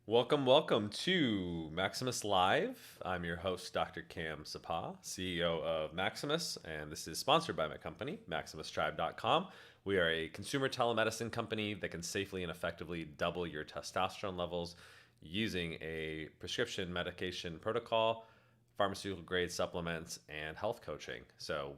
Welcome to Maximus Live. I'm your host, Dr. Cam Sapa, CEO of Maximus, and this is sponsored by my company, MaximusTribe.com. We are a consumer telemedicine company that can safely and effectively double your testosterone levels using a prescription medication protocol, pharmaceutical grade supplements, and health coaching. So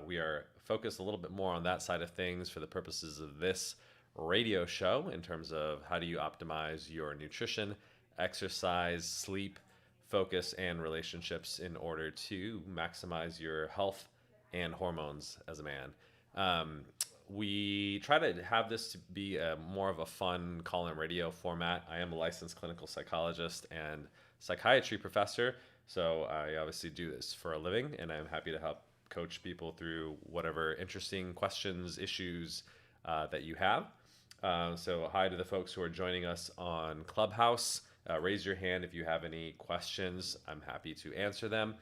we are focused a little bit more on that side of things for the purposes of this radio show in terms of how do you optimize your nutrition, exercise, sleep, focus, and relationships in order to maximize your health and hormones as a man. We try to have this to be more of a fun call-in radio format. I am a licensed clinical psychologist and psychiatry professor, so I obviously do this for a living, and I'm happy to help coach people through whatever interesting questions, issues that you have. So hi to the folks who are joining us on Clubhouse. Raise your hand if you have any questions. I'm happy to answer them.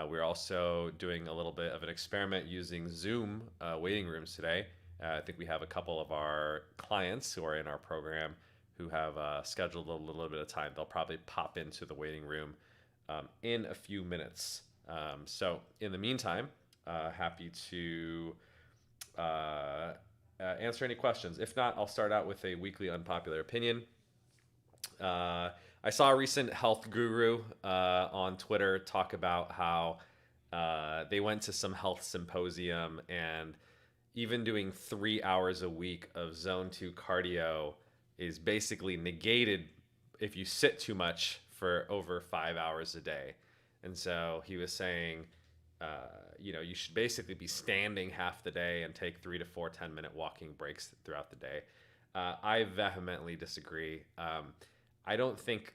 We're also doing a little bit of an experiment using Zoom waiting rooms today. I think we have a couple of our clients who are in our program who have scheduled a little bit of time. They'll probably pop into the waiting room in a few minutes. So in the meantime, happy to answer any questions. If not, I'll start out with a weekly unpopular opinion. I saw a recent health guru on Twitter talk about how they went to some health symposium, and even doing 3 hours a week of zone 2 cardio is basically negated if you sit too much for over 5 hours a day. And so he was saying, you should basically be standing half the day and take 3 to 4 10-minute walking breaks throughout the day. I vehemently disagree. I don't think,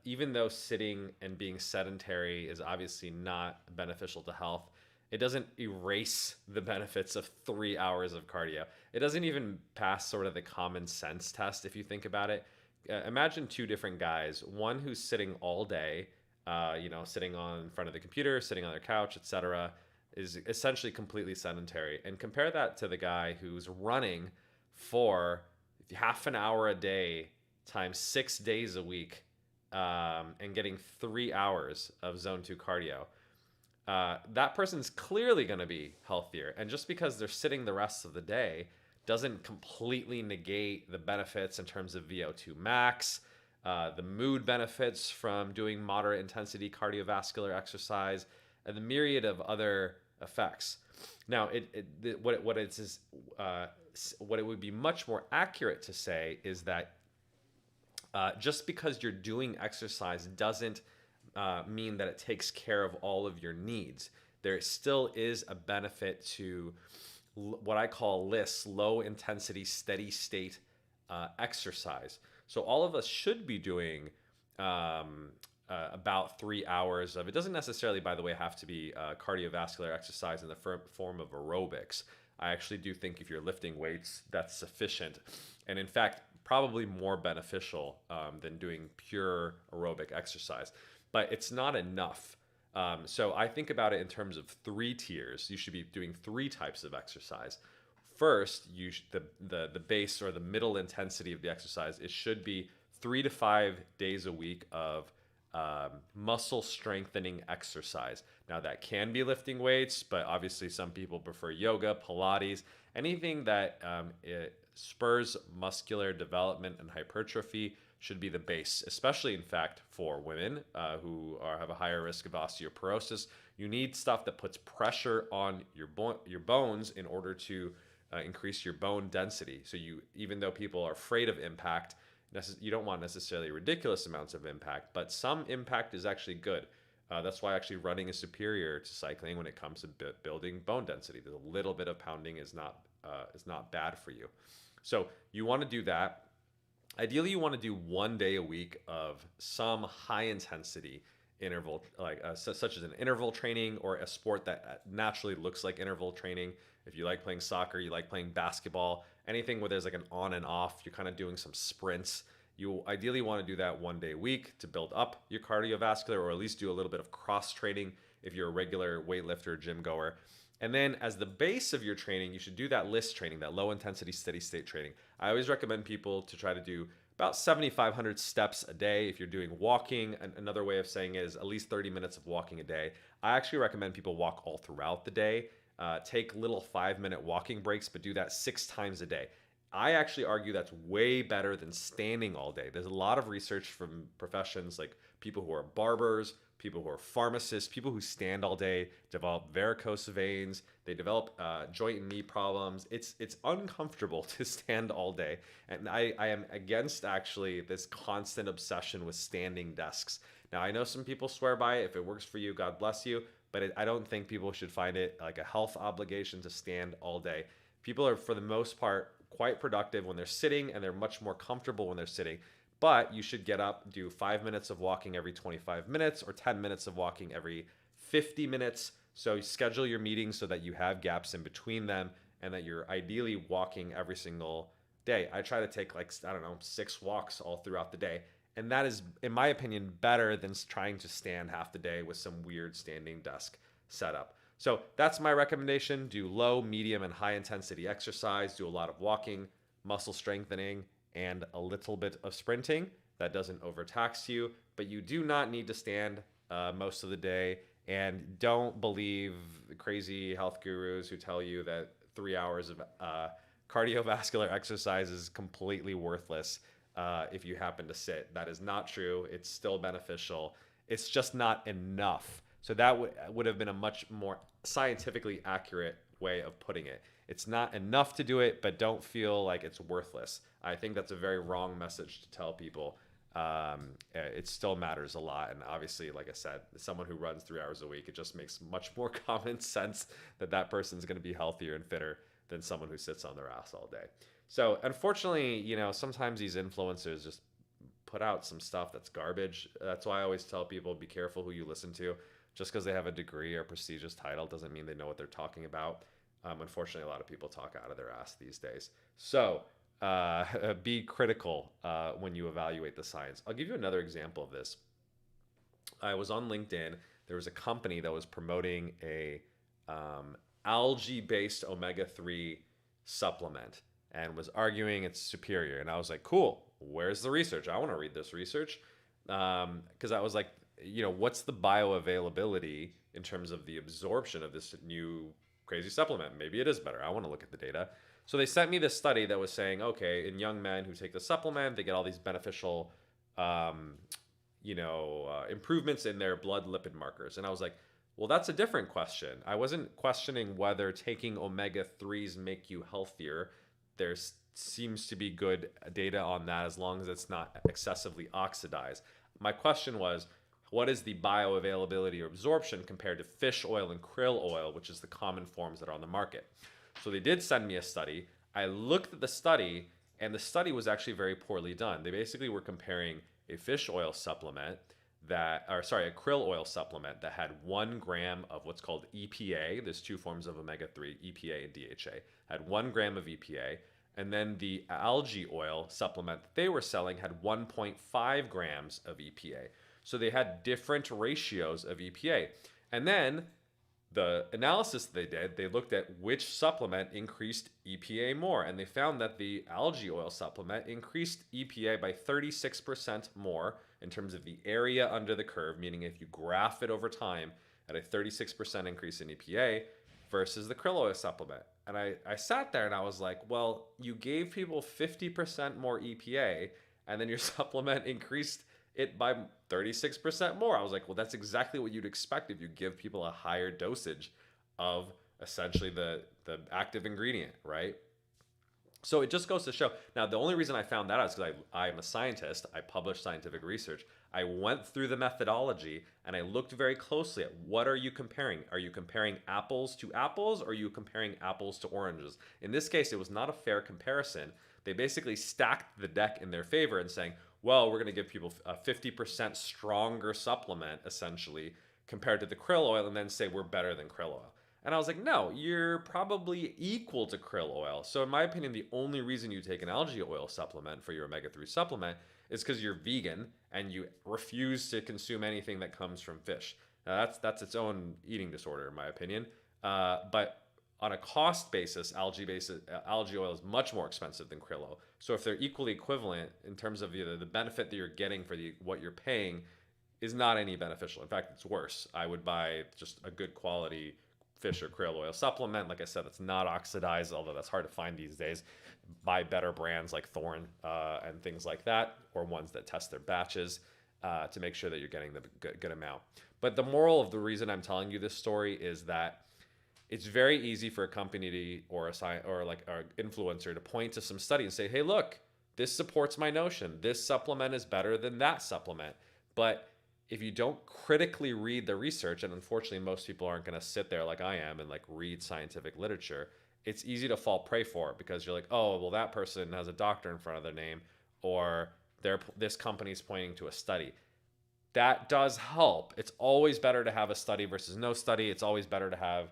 even though sitting and being sedentary is obviously not beneficial to health, it doesn't erase the benefits of 3 hours of cardio. It doesn't even pass sort of the common sense test if you think about it. Imagine two different guys, one who's sitting all day, sitting on in front of the computer, sitting on their couch, etc., is essentially completely sedentary. And compare that to the guy who's running for half an hour a day times 6 days a week, and getting 3 hours of zone 2 cardio. That person's clearly going to be healthier. And just because they're sitting the rest of the day doesn't completely negate the benefits in terms of VO2 max, the mood benefits from doing moderate intensity cardiovascular exercise, and the myriad of other effects. Now, what it would be much more accurate to say is that just because you're doing exercise doesn't mean that it takes care of all of your needs. There still is a benefit to what I call LISS, low intensity, steady state exercise. So all of us should be doing about 3 hours of, it doesn't necessarily, by the way, have to be cardiovascular exercise in the form of aerobics. I actually do think if you're lifting weights, that's sufficient. And in fact, probably more beneficial than doing pure aerobic exercise. But it's not enough. So I think about it in terms of 3 tiers. You should be doing 3 types of exercise. First, the base or the middle intensity of the exercise, it should be 3 to 5 days a week of muscle strengthening exercise. Now that can be lifting weights, but obviously some people prefer yoga, Pilates, anything that it spurs muscular development and hypertrophy should be the base, especially in fact for women who have a higher risk of osteoporosis. You need stuff that puts pressure on your bones in order to increase your bone density. So even though people are afraid of impact, you don't want necessarily ridiculous amounts of impact, but some impact is actually good. That's why actually running is superior to cycling when it comes to building bone density. The little bit of pounding is not bad for you. So you want to do that. Ideally, you want to do 1 day a week of some high intensity interval, such as an interval training or a sport that naturally looks like interval training. If you like playing soccer, you like playing basketball, anything where there's like an on and off, you're kind of doing some sprints. You ideally want to do that 1 day a week to build up your cardiovascular, or at least do a little bit of cross training if you're a regular weightlifter, gym goer. And then as the base of your training, you should do that LISS training, that low intensity, steady state training. I always recommend people to try to do about 7,500 steps a day if you're doing walking. And another way of saying it is at least 30 minutes of walking a day. I actually recommend people walk all throughout the day. Take little 5-minute walking breaks, but do that 6 times a day. I actually argue that's way better than standing all day. There's a lot of research from professions like people who are barbers, people who are pharmacists, people who stand all day develop varicose veins. They develop joint and knee problems. It's uncomfortable to stand all day. And I am against actually this constant obsession with standing desks. Now, I know some people swear by it. If it works for you, God bless you. But I don't think people should find it like a health obligation to stand all day. People are, for the most part, quite productive when they're sitting, and they're much more comfortable when they're sitting. But you should get up, do 5 minutes of walking every 25 minutes or 10 minutes of walking every 50 minutes. So you schedule your meetings so that you have gaps in between them and that you're ideally walking every single day. I try to take 6 walks all throughout the day. And that is, in my opinion, better than trying to stand half the day with some weird standing desk setup. So that's my recommendation. Do low, medium, and high intensity exercise. Do a lot of walking, muscle strengthening, and a little bit of sprinting. That doesn't overtax you, but you do not need to stand most of the day. And don't believe the crazy health gurus who tell you that 3 hours of cardiovascular exercise is completely worthless if you happen to sit. That is not true. It's still beneficial. It's just not enough. So that would have been a much more scientifically accurate way of putting it. It's not enough to do it, but don't feel like it's worthless. I think that's a very wrong message to tell people. It still matters a lot. And obviously, like I said, someone who runs 3 hours a week, it just makes much more common sense that that person's going to be healthier and fitter than someone who sits on their ass all day. So unfortunately, sometimes these influencers just put out some stuff that's garbage. That's why I always tell people, be careful who you listen to. Just because they have a degree or prestigious title doesn't mean they know what they're talking about. Unfortunately, a lot of people talk out of their ass these days. So be critical when you evaluate the science. I'll give you another example of this. I was on LinkedIn. There was a company that was promoting a algae-based omega-3 supplement and was arguing it's superior. And I was like, cool, where's the research? I want to read this research. Because I was like, what's the bioavailability in terms of the absorption of this new crazy supplement? Maybe it is better. I want to look at the data. So they sent me this study that was saying, okay, in young men who take the supplement, they get all these beneficial, improvements in their blood lipid markers. And I was like, well, that's a different question. I wasn't questioning whether taking omega-3s make you healthier. There seems to be good data on that as long as it's not excessively oxidized. My question was, what is the bioavailability or absorption compared to fish oil and krill oil, which is the common forms that are on the market? So they did send me a study. I looked at the study, and the study was actually very poorly done. They basically were comparing a fish oil supplement a krill oil supplement that had 1 gram of what's called EPA. There's 2 forms of omega-3, EPA and DHA. Had 1 gram of EPA. And then the algae oil supplement that they were selling had 1.5 grams of EPA. So they had different ratios of EPA. And then the analysis they did, they looked at which supplement increased EPA more. And they found that the algae oil supplement increased EPA by 36% more in terms of the area under the curve, meaning if you graph it over time at a 36% increase in EPA versus the krill oil supplement. And I sat there and I was like, well, you gave people 50% more EPA and then your supplement increased it by 36% more. I was like, well, that's exactly what you'd expect if you give people a higher dosage of essentially the active ingredient, right? So it just goes to show. Now, the only reason I found that out is because I'm a scientist. I publish scientific research. I went through the methodology and I looked very closely at what are you comparing? Are you comparing apples to apples or are you comparing apples to oranges? In this case, it was not a fair comparison. They basically stacked the deck in their favor and saying, well, we're going to give people a 50% stronger supplement, essentially, compared to the krill oil, and then say we're better than krill oil. And I was like, no, you're probably equal to krill oil. So in my opinion, the only reason you take an algae oil supplement for your omega-3 supplement is because you're vegan and you refuse to consume anything that comes from fish. Now, that's its own eating disorder, in my opinion. But on a cost basis, algae oil is much more expensive than krill oil. So if they're equally equivalent in terms of the benefit that you're getting for what you're paying is not any beneficial. In fact, it's worse. I would buy just a good quality fish or krill oil supplement. Like I said, it's not oxidized, although that's hard to find these days. Buy better brands like Thorn and things like that, or ones that test their batches to make sure that you're getting the good amount. But the moral of the reason I'm telling you this story is that it's very easy for a company or an influencer to point to some study and say, hey, look, this supports my notion. This supplement is better than that supplement. But if you don't critically read the research, and unfortunately most people aren't going to sit there like I am and like read scientific literature, it's easy to fall prey for it because you're like, oh, well, that person has a doctor in front of their name, or this company's pointing to a study. That does help. It's always better to have a study versus no study. It's always better to have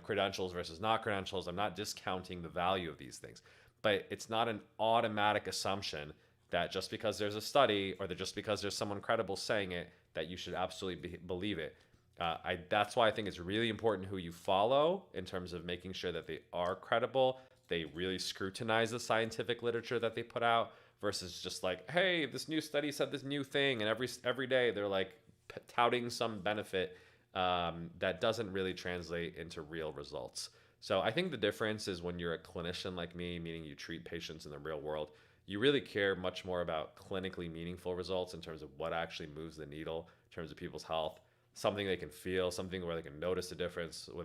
credentials versus not credentials. I'm not discounting the value of these things, but it's not an automatic assumption that just because there's a study or that just because there's someone credible saying it, that you should absolutely believe it. That's why I think it's really important who you follow in terms of making sure that they are credible. They really scrutinize the scientific literature that they put out versus just like, hey, this new study said this new thing, and every day they're like touting some benefit that doesn't really translate into real results. So I think the difference is when you're a clinician like me, meaning you treat patients in the real world, you really care much more about clinically meaningful results in terms of what actually moves the needle in terms of people's health, something they can feel, something where they can notice a difference, where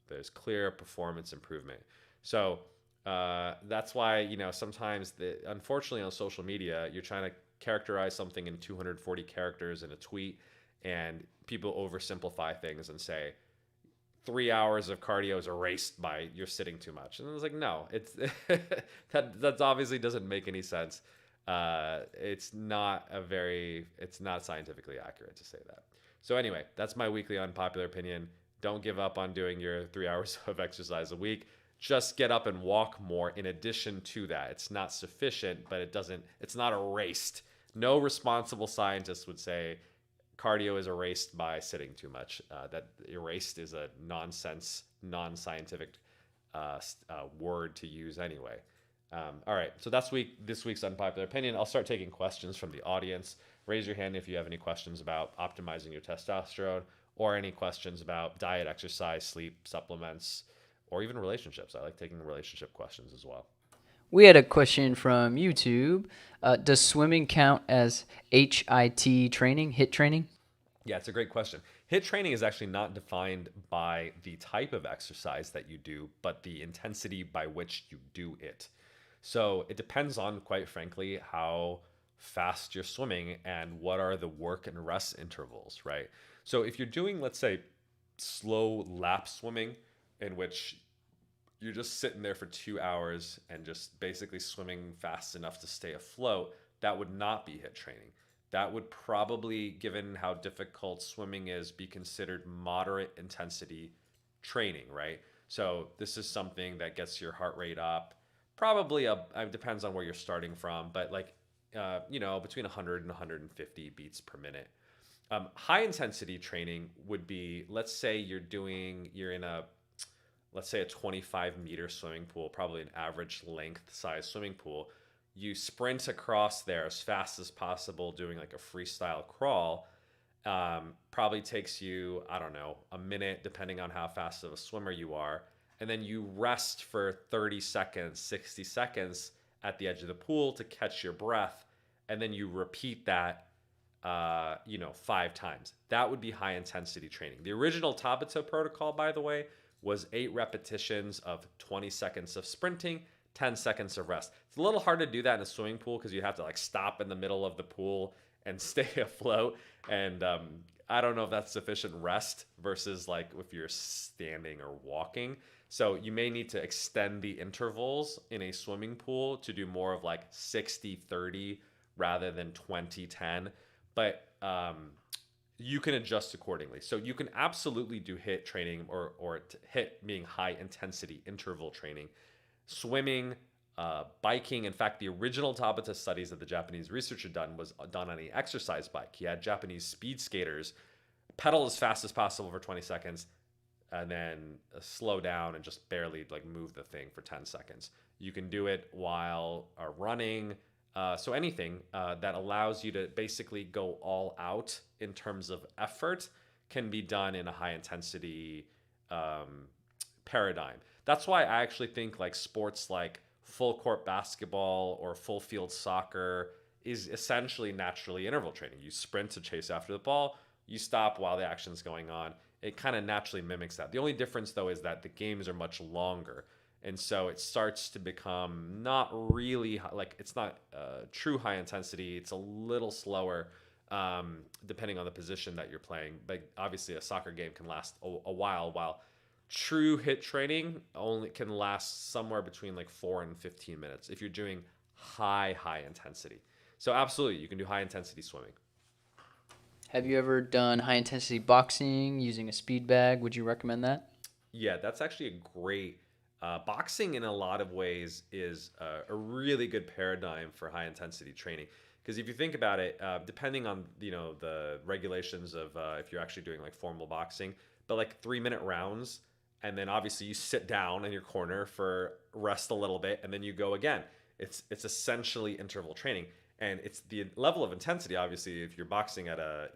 there's clear performance improvement. So that's why, sometimes unfortunately on social media, you're trying to characterize something in 240 characters in a tweet, and people oversimplify things and say 3 hours of cardio is erased by you're sitting too much. And it's like, no, it's that obviously doesn't make any sense. It's not scientifically accurate to say that. So anyway, that's my weekly unpopular opinion. Don't give up on doing your 3 hours of exercise a week. Just get up and walk more in addition to that. It's not sufficient, but it's not erased. No responsible scientist would say cardio is erased by sitting too much. That erased is a nonsense, non-scientific word to use anyway. All right, so that's this week's unpopular opinion. I'll start taking questions from the audience. Raise your hand if you have any questions about optimizing your testosterone, or any questions about diet, exercise, sleep, supplements, or even relationships. I like taking relationship questions as well. We had a question from YouTube. Does swimming count as HIT training, HIT training? Yeah, it's a great question. HIT training is actually not defined by the type of exercise that you do, but the intensity by which you do it. So it depends on, quite frankly, how fast you're swimming and what are the work and rest intervals, right? So if you're doing, let's say, slow lap swimming, in which you're just sitting there for 2 hours and just basically swimming fast enough to stay afloat, that would not be HIT training. That would probably, given how difficult swimming is, be considered moderate intensity training, right? So this is something that gets your heart rate up, probably it depends on where you're starting from, but like, between 100 and 150 beats per minute. High intensity training would be, let's say you're in a 25-meter swimming pool, probably an average length size swimming pool. You sprint across there as fast as possible doing like a freestyle crawl. Probably takes you, I don't know, a minute, depending on how fast of a swimmer you are. And then you rest for 30 seconds, 60 seconds at the edge of the pool to catch your breath. And then you repeat that 5 times. That would be high intensity training. The original Tabata protocol, by the way, was 8 repetitions of 20 seconds of sprinting, 10 seconds of rest. It's a little hard to do that in a swimming pool because you have to like stop in the middle of the pool and stay afloat. And I don't know if that's sufficient rest versus like if you're standing or walking. So you may need to extend the intervals in a swimming pool to do more of like 60-30 rather than 20-10. But you can adjust accordingly. So you can absolutely do HIT training or HIT being high intensity interval training, swimming, biking. In fact, the original Tabata studies that the Japanese researcher done was done on an exercise bike. He had Japanese speed skaters pedal as fast as possible for 20 seconds, and then slow down and just barely like move the thing for 10 seconds. You can do it while running. So anything that allows you to basically go all out in terms of effort can be done in a high intensity paradigm. That's why I actually think like sports like full court basketball or full field soccer is essentially naturally interval training. You sprint to chase after the ball, you stop while the action's going on. It kind of naturally mimics that. The only difference though is that the games are much longer. And so it starts to become not really like it's not true high intensity. It's a little slower depending on the position that you're playing. But obviously, a soccer game can last a while true hit training only can last somewhere between like 4 and 15 minutes if you're doing high intensity. So absolutely, you can do high intensity swimming. Have you ever done high intensity boxing using a speed bag? Would you recommend that? Yeah, that's actually a great. Boxing in a lot of ways is a really good paradigm for high intensity training because if you think about it, depending on the regulations of if you're actually doing like formal boxing, but like 3-minute rounds, and then obviously you sit down in your corner for rest a little bit, and then you go again. It's essentially interval training, and it's the level of intensity. Obviously, if you're boxing at a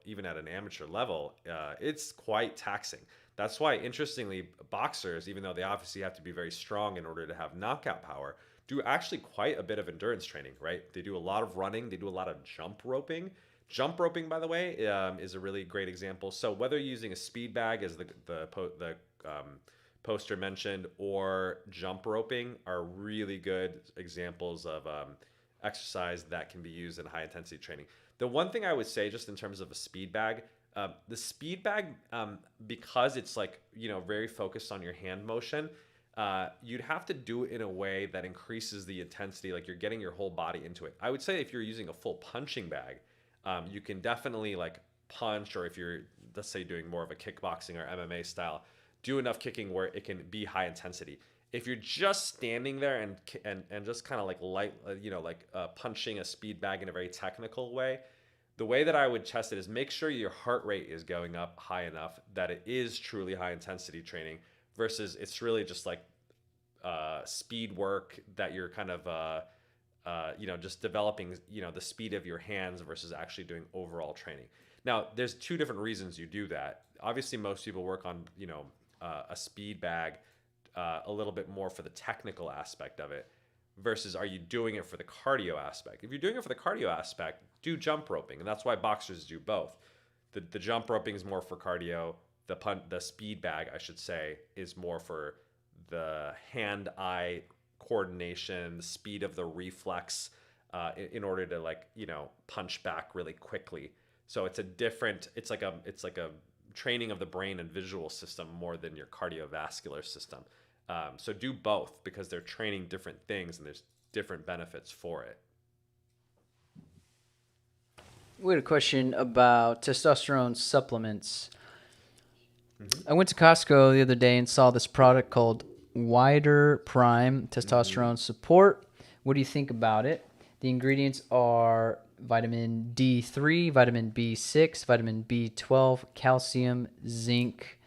even at an amateur level, it's quite taxing. That's why, interestingly, boxers, even though they obviously have to be very strong in order to have knockout power, do actually quite a bit of endurance training, right? They do a lot of running, they do a lot of jump roping. Jump roping, by the way, is a really great example. So whether you're using a speed bag, as the poster mentioned, or jump roping are really good examples of exercise that can be used in high intensity training. The one thing I would say, just in terms of a speed bag, the speed bag, because it's like very focused on your hand motion, you'd have to do it in a way that increases the intensity, like you're getting your whole body into it. I would say if you're using a full punching bag, you can definitely like punch, or if you're, let's say, doing more of a kickboxing or MMA style, do enough kicking where it can be high intensity. If you're just standing there and just kind of like light, punching a speed bag in a very technical way, the way that I would test it is make sure your heart rate is going up high enough that it is truly high intensity training versus it's really just like speed work that you're kind of just developing, the speed of your hands versus actually doing overall training. Now, there's two different reasons you do that. Obviously, most people work on, a speed bag a little bit more for the technical aspect of it versus are you doing it for the cardio aspect? If you're doing it for the cardio aspect, do jump roping. And that's why boxers do both. The jump roping is more for cardio. The speed bag, I should say, is more for the hand-eye coordination, the speed of the reflex in order to punch back really quickly. So it's like a training of the brain and visual system more than your cardiovascular system. So do both because they're training different things and there's different benefits for it. We had a question about testosterone supplements. Mm-hmm. I went to Costco the other day and saw this product called Wider Prime Testosterone Support. What do you think about it? The ingredients are vitamin D3, vitamin B6, vitamin B12, calcium, zinc,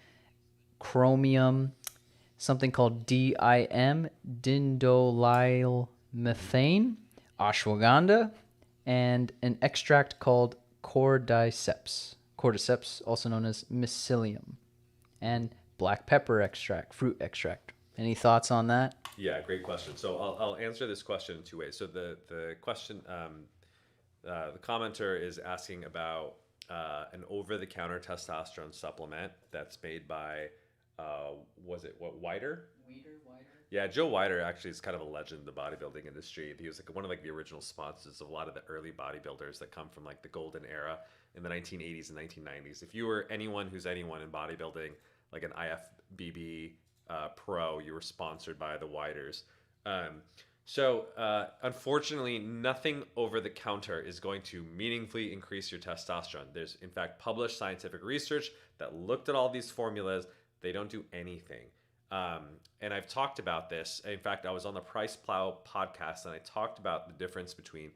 chromium, something called DIM, dindolylmethane, ashwagandha, and an extract called Cordyceps, also known as mycelium, and black pepper extract, fruit extract. Any thoughts on that? Yeah, great question. So I'll answer this question in two ways. So the question, the commenter is asking about an over-the-counter testosterone supplement that's made by, Wider? Yeah, Joe Wider actually is kind of a legend in the bodybuilding industry. He was like one of the original sponsors of a lot of the early bodybuilders that come from like the golden era in the 1980s and 1990s. If you were anyone who's anyone in bodybuilding, like an IFBB pro, you were sponsored by the Widers. So unfortunately, nothing over the counter is going to meaningfully increase your testosterone. There's in fact published scientific research that looked at all these formulas. They don't do anything. And I've talked about this. In fact, I was on the Price Plow podcast and I talked about the difference between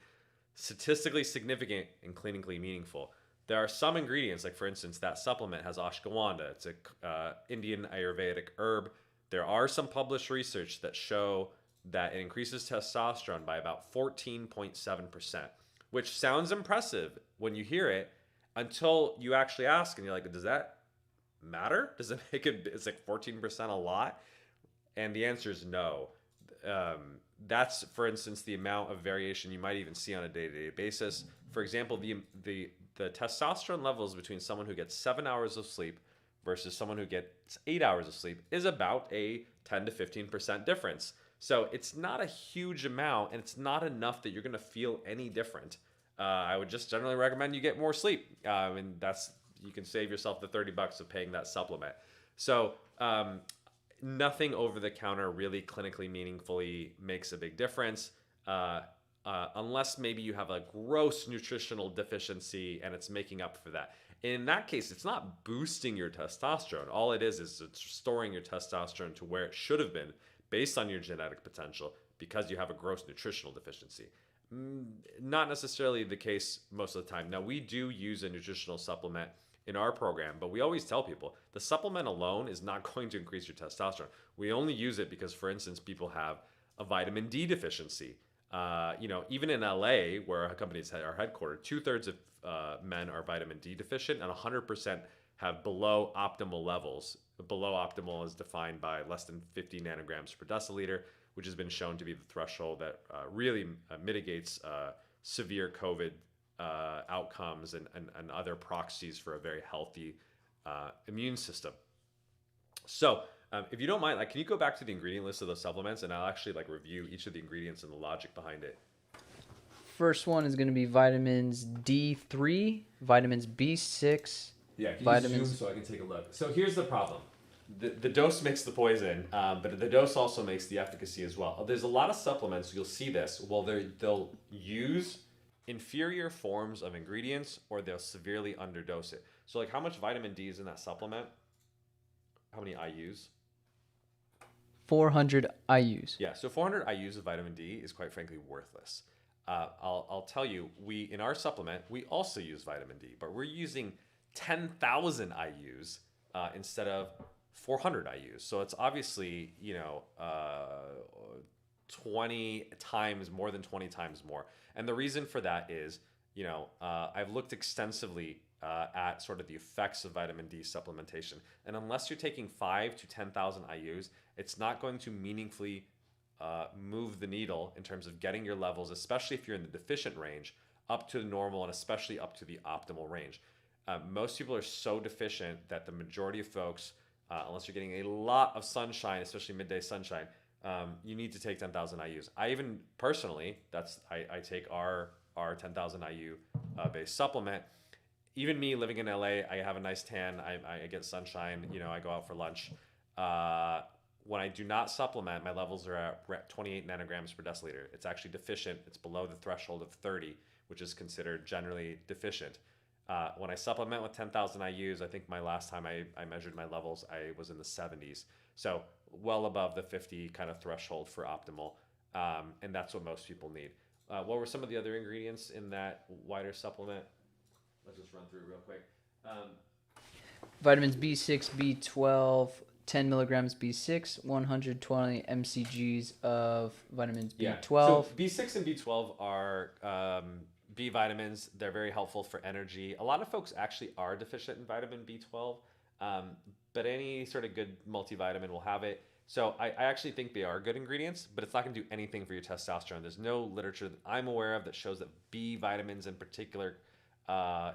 statistically significant and clinically meaningful. There are some ingredients, like for instance, that supplement has ashwagandha. It's a Indian Ayurvedic herb. There are some published research that show that it increases testosterone by about 14.7%, which sounds impressive when you hear it until you actually ask and you're like, does that matter? Does it make it, it's like 14% a lot? And the answer is no. That's, for instance, the amount of variation you might even see on a day-to-day basis. For example, the testosterone levels between someone who gets 7 hours of sleep versus someone who gets 8 hours of sleep is about a 10 to 15% difference. So it's not a huge amount, and it's not enough that you're going to feel any different. I would just generally recommend you get more sleep, and that's, you can save yourself the $30 of paying that supplement. So nothing over the counter really clinically meaningfully makes a big difference, unless maybe you have a gross nutritional deficiency and it's making up for that. In that case, it's not boosting your testosterone. All it is it's restoring your testosterone to where it should have been based on your genetic potential because you have a gross nutritional deficiency. Not necessarily the case most of the time. Now, we do use a nutritional supplement in our program, but we always tell people the supplement alone is not going to increase your testosterone. We only use it because, for instance, people have a vitamin D deficiency. Even in LA, where our companies are headquartered, 2/3 of men are vitamin D deficient, and 100% have below optimal levels. Below optimal is defined by less than 50 nanograms per deciliter, which has been shown to be the threshold that really mitigates severe COVID outcomes and other proxies for a very healthy immune system. So if you don't mind, can you go back to the ingredient list of those supplements, and I'll actually review each of the ingredients and the logic behind it. First one is going to be vitamins D3, vitamins B6. Yeah, can vitamins. You zoom so I can take a look? So here's the problem. The dose makes the poison, but the dose also makes the efficacy as well. There's a lot of supplements, you'll see this, they'll use inferior forms of ingredients or they'll severely underdose it. So how much vitamin D is in that supplement? How many IUs? 400 IUs. Yeah, so 400 IUs of vitamin D is quite frankly worthless. I'll tell you, in our supplement, we also use vitamin D, but we're using 10,000 IUs instead of 400 IUs. So it's obviously, 20 times, more than 20 times more. And the reason for that is, I've looked extensively at sort of the effects of vitamin D supplementation. And unless you're taking 5 to 10,000 IUs, it's not going to meaningfully move the needle in terms of getting your levels, especially if you're in the deficient range, up to the normal and especially up to the optimal range. Most people are so deficient that the majority of folks, unless you're getting a lot of sunshine, especially midday sunshine, you need to take 10,000 IUs. I even personally, I take our 10,000 IU based supplement. Even me living in LA, I have a nice tan. I get sunshine. I go out for lunch. When I do not supplement, my levels are at 28 nanograms per deciliter. It's actually deficient. It's below the threshold of 30, which is considered generally deficient. When I supplement with 10,000 IUs, I think my last time I measured my levels, I was in the 70s. So well above the 50 kind of threshold for optimal. And that's what most people need. What were some of the other ingredients in that wider supplement? Let's just run through it real quick. Vitamins B6, B12, 10 milligrams B6, 120 mcgs of vitamins B12. So B6 and B12 are B vitamins. They're very helpful for energy. A lot of folks actually are deficient in vitamin B12, but any sort of good multivitamin will have it. So I actually think they are good ingredients, but it's not going to do anything for your testosterone. There's no literature that I'm aware of that shows that B vitamins in particular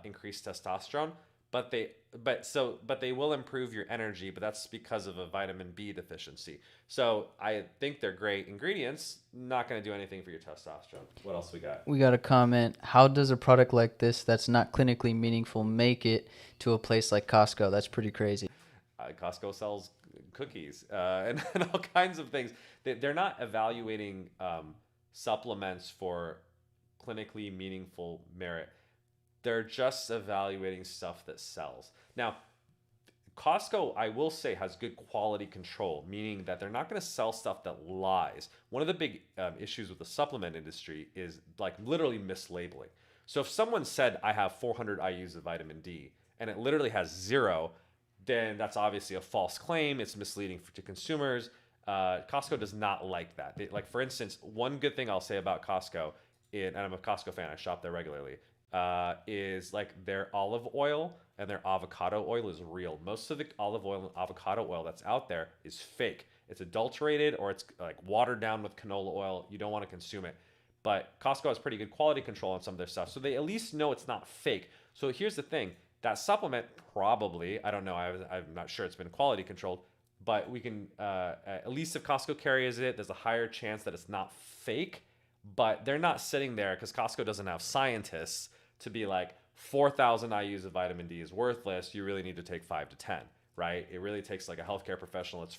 increase testosterone. But they will improve your energy, but that's because of a vitamin B deficiency. So I think they're great ingredients, not going to do anything for your testosterone. What else we got? We got a comment. How does a product like this that's not clinically meaningful make it to a place like Costco? That's pretty crazy. Costco sells cookies and all kinds of things. They're not evaluating supplements for clinically meaningful merit. They're just evaluating stuff that sells. Now, Costco, I will say, has good quality control, meaning that they're not going to sell stuff that lies. One of the big issues with the supplement industry is literally mislabeling. So if someone said, I have 400 IUs of vitamin D, and it literally has 0, then that's obviously a false claim. It's misleading to consumers. Costco does not like that. Like, for instance, one good thing I'll say about Costco, and I'm a Costco fan, I shop there regularly, is like their olive oil and their avocado oil is real. Most of the olive oil and avocado oil that's out there is fake. It's adulterated or it's like watered down with canola oil. You don't want to consume it. But Costco has pretty good quality control on some of their stuff. So they at least know it's not fake. So here's the thing. That supplement probably, I don't know, I'm not sure it's been quality controlled, but we can, at least if Costco carries it, there's a higher chance that it's not fake. But they're not sitting there because Costco doesn't have scientists to be like 4,000 IUs of vitamin D is worthless. You really need to take 5 to 10, right? It really takes like a healthcare professional that's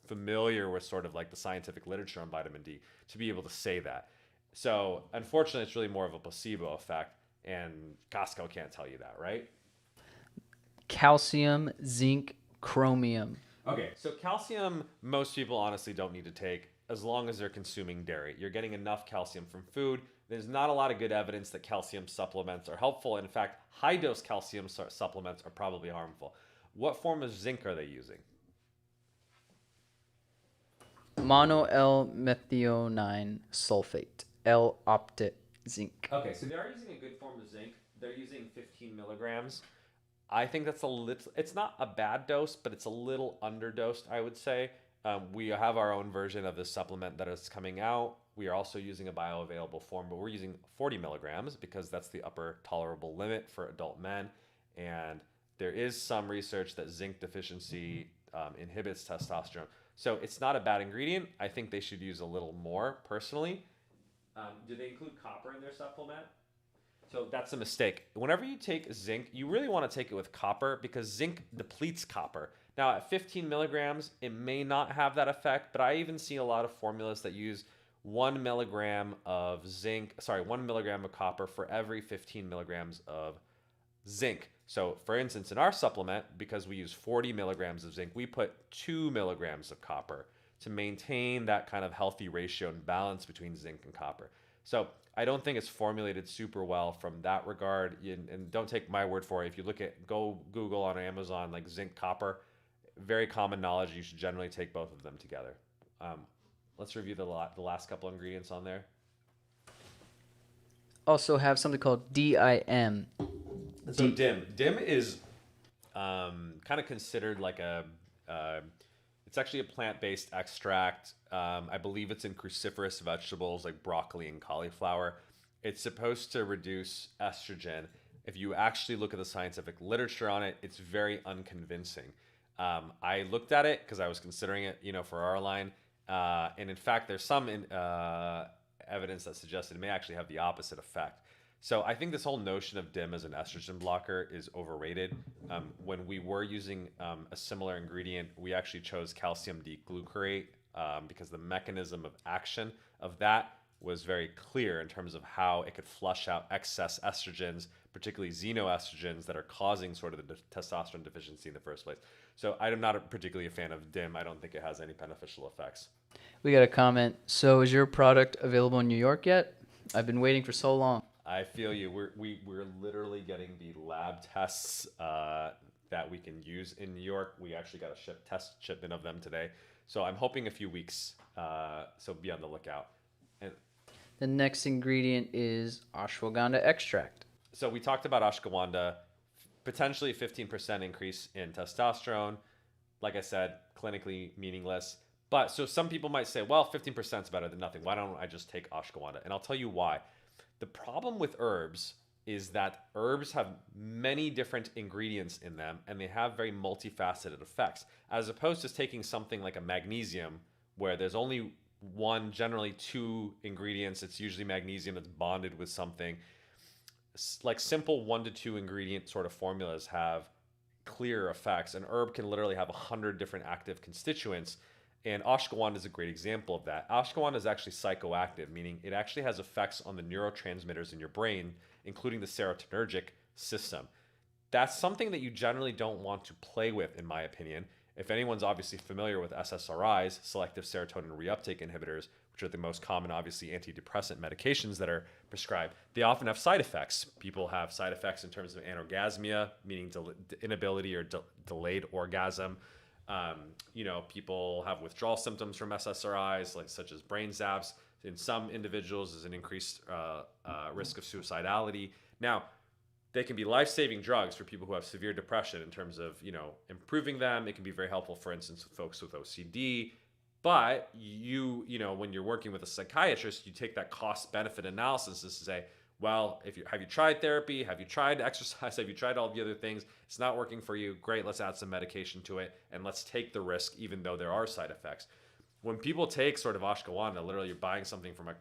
familiar with sort of like the scientific literature on vitamin D to be able to say that. So unfortunately, it's really more of a placebo effect, and Costco can't tell you that, right? Calcium, zinc, chromium. Okay, so calcium, most people honestly don't need to take as long as they're consuming dairy. You're getting enough calcium from food. There's not a lot of good evidence that calcium supplements are helpful. In fact, high-dose calcium supplements are probably harmful. What form of zinc are they using? Mono L-methionine sulfate, L-optic zinc. Okay, so they are using a good form of zinc. They're using 15 milligrams. I think that's a little, it's not a bad dose, but it's a little underdosed, I would say. We have our own version of this supplement that is coming out. We are also using a bioavailable form, but we're using 40 milligrams because that's the upper tolerable limit for adult men. And there is some research that zinc deficiency inhibits testosterone. So it's not a bad ingredient. I think they should use a little more personally. Do they include copper in their supplement? So that's a mistake. Whenever you take zinc, you really want to take it with copper because zinc depletes copper. Now at 15 milligrams, it may not have that effect, but I even see a lot of formulas that use 1 milligram of 1 milligram of copper for every 15 milligrams of zinc. So for instance, in our supplement, because we use 40 milligrams of zinc, we put 2 milligrams of copper to maintain that kind of healthy ratio and balance between zinc and copper. So I don't think it's formulated super well from that regard. And don't take my word for it. If you go Google on Amazon, like zinc copper, very common knowledge. You should generally take both of them together. Let's review the last couple ingredients on there. Also have something called DIM. So DIM. DIM is kind of considered like it's actually a plant-based extract. I believe it's in cruciferous vegetables like broccoli and cauliflower. It's supposed to reduce estrogen. If you actually look at the scientific literature on it, it's very unconvincing. I looked at it because I was considering it, for our line. And in fact, there's some evidence that suggests it may actually have the opposite effect. So I think this whole notion of DIM as an estrogen blocker is overrated. When we were using a similar ingredient, we actually chose calcium D-glucarate because the mechanism of action of that was very clear in terms of how it could flush out excess estrogens, particularly xenoestrogens that are causing sort of the testosterone deficiency in the first place. So I'm not particularly a fan of DIM. I don't think it has any beneficial effects. We got a comment. So is your product available in New York yet? I've been waiting for so long. I feel you. We're literally getting the lab tests that we can use in New York. We actually got a test shipment of them today. So I'm hoping a few weeks. So be on the lookout. And the next ingredient is ashwagandha extract. So we talked about ashwagandha, potentially 15% increase in testosterone. Like I said, clinically meaningless. But so some people might say, well, 15% is better than nothing. Why don't I just take ashwagandha? And I'll tell you why. The problem with herbs is that herbs have many different ingredients in them and they have very multifaceted effects, as opposed to taking something like a magnesium where there's only one, generally two ingredients. It's usually magnesium that's bonded with something. Like simple 1 to 2 ingredient sort of formulas have clear effects. An herb can literally have 100 different active constituents. And ashwagandha is a great example of that. Ashwagandha is actually psychoactive, meaning it actually has effects on the neurotransmitters in your brain, including the serotonergic system. That's something that you generally don't want to play with, in my opinion. If anyone's obviously familiar with SSRIs, selective serotonin reuptake inhibitors, which which are the most common, obviously, antidepressant medications that are prescribed, they often have side effects. People have side effects in terms of anorgasmia, meaning inability or delayed orgasm. People have withdrawal symptoms from SSRIs, such as brain zaps. In some individuals, there's an increased risk of suicidality. Now, they can be life-saving drugs for people who have severe depression in terms of, improving them. It can be very helpful, for instance, with folks with OCD. But when you're working with a psychiatrist, you take that cost-benefit analysis to say, well, have you tried therapy? Have you tried exercise? Have you tried all the other things? It's not working for you. Great, let's add some medication to it, and let's take the risk, even though there are side effects. When people take sort of ashwagandha, literally you're buying something from a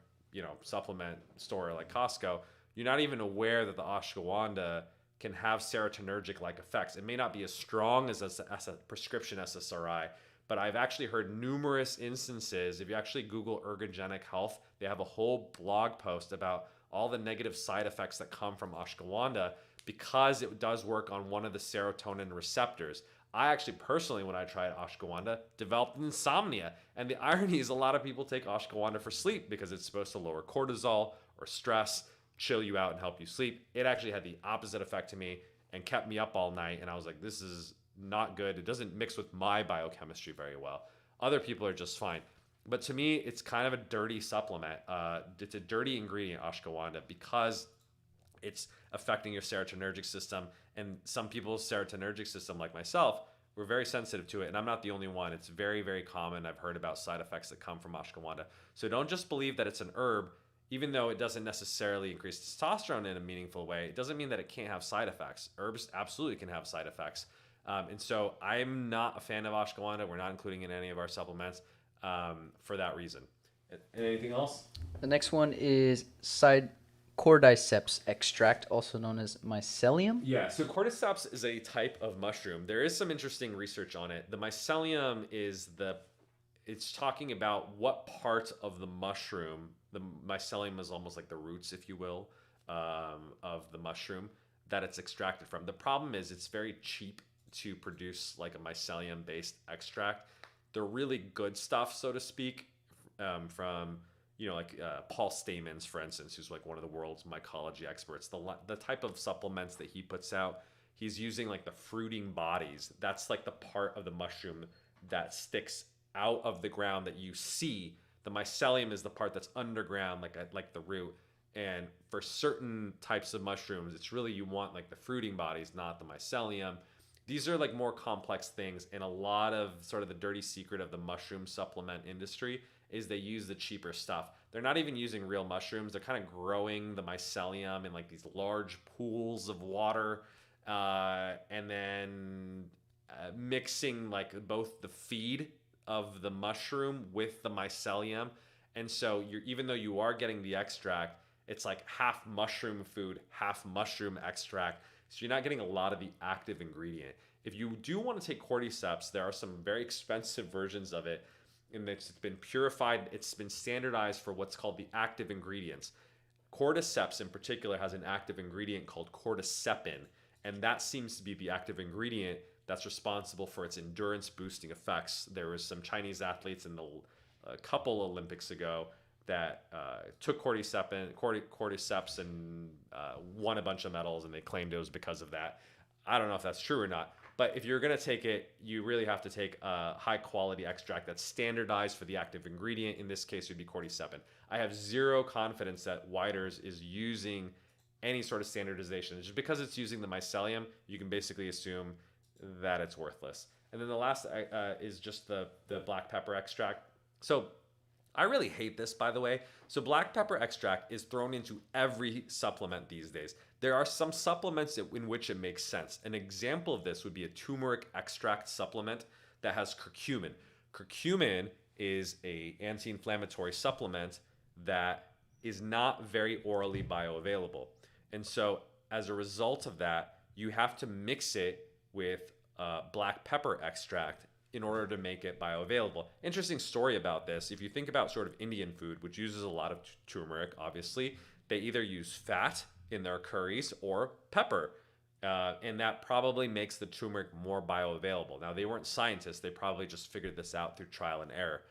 supplement store like Costco, you're not even aware that the ashwagandha can have serotonergic-like effects. It may not be as strong as a prescription SSRI, but I've actually heard numerous instances. If you actually Google ergogenic health, they have a whole blog post about all the negative side effects that come from ashwagandha because it does work on one of the serotonin receptors. I actually personally, when I tried ashwagandha, developed insomnia. And the irony is a lot of people take ashwagandha for sleep because it's supposed to lower cortisol or stress, chill you out and help you sleep. It actually had the opposite effect to me and kept me up all night. And I was like, this is not good. It doesn't mix with my biochemistry very well. Other people are just fine. But to me, it's kind of a dirty supplement. It's a dirty ingredient, ashwagandha, because it's affecting your serotonergic system. And some people's serotonergic system, like myself, we're very sensitive to it. And I'm not the only one. It's very, very common. I've heard about side effects that come from ashwagandha. So don't just believe that it's an herb. Even though it doesn't necessarily increase testosterone in a meaningful way, it doesn't mean that it can't have side effects. Herbs absolutely can have side effects. And so I'm not a fan of ashwagandha. We're not including it in any of our supplements for that reason. Anything else? The next one is Cordyceps extract, also known as mycelium. Yeah, so Cordyceps is a type of mushroom. There is some interesting research on it. The mycelium it's talking about what part of the mushroom, the mycelium is almost like the roots, if you will, of the mushroom that it's extracted from. The problem is it's very cheap to produce like a mycelium-based extract. The really good stuff, so to speak, from Paul Stamens, for instance, who's like one of the world's mycology experts. The type of supplements that he puts out, he's using like the fruiting bodies. That's like the part of the mushroom that sticks out of the ground that you see. The mycelium is the part that's underground, like the root. And for certain types of mushrooms, it's really you want like the fruiting bodies, not the mycelium. These are like more complex things, and a lot of sort of the dirty secret of the mushroom supplement industry is they use the cheaper stuff. They're not even using real mushrooms. They're kind of growing the mycelium in like these large pools of water, and then mixing like both the feed of the mushroom with the mycelium. And so even though you are getting the extract, it's like half mushroom food, half mushroom extract. So you're not getting a lot of the active ingredient. If you do want to take Cordyceps, there are some very expensive versions of it, and it's been purified. It's been standardized for what's called the active ingredients. Cordyceps in particular has an active ingredient called cordycepin, and that seems to be the active ingredient that's responsible for its endurance boosting effects. There was some Chinese athletes in a couple Olympics ago that took Cordyceps and won a bunch of medals, and they claimed it was because of that. I don't know if that's true or not, but if you're going to take it, you really have to take a high quality extract that's standardized for the active ingredient. In this case, it would be cordycepin. I have zero confidence that Whiters is using any sort of standardization. Just because it's using the mycelium, you can basically assume that it's worthless. And then the last is just the black pepper extract. So I really hate this, by the way. So black pepper extract is thrown into every supplement these days. There are some supplements in which it makes sense. An example of this would be a turmeric extract supplement that has curcumin. Curcumin is an anti-inflammatory supplement that is not very orally bioavailable. And so as a result of that, you have to mix it with black pepper extract in order to make it bioavailable. Interesting story about this. If you think about sort of Indian food, which uses a lot of turmeric, obviously, they either use fat in their curries or pepper. And that probably makes the turmeric more bioavailable. Now, they weren't scientists. They probably just figured this out through trial and error.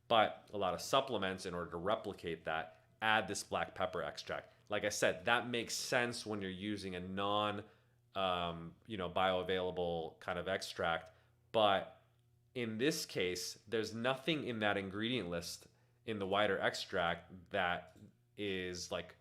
But a lot of supplements, in order to replicate that, add this black pepper extract. Like I said, that makes sense when you're using a bioavailable kind of extract. But in this case, there's nothing in that ingredient list in the wider extract that is like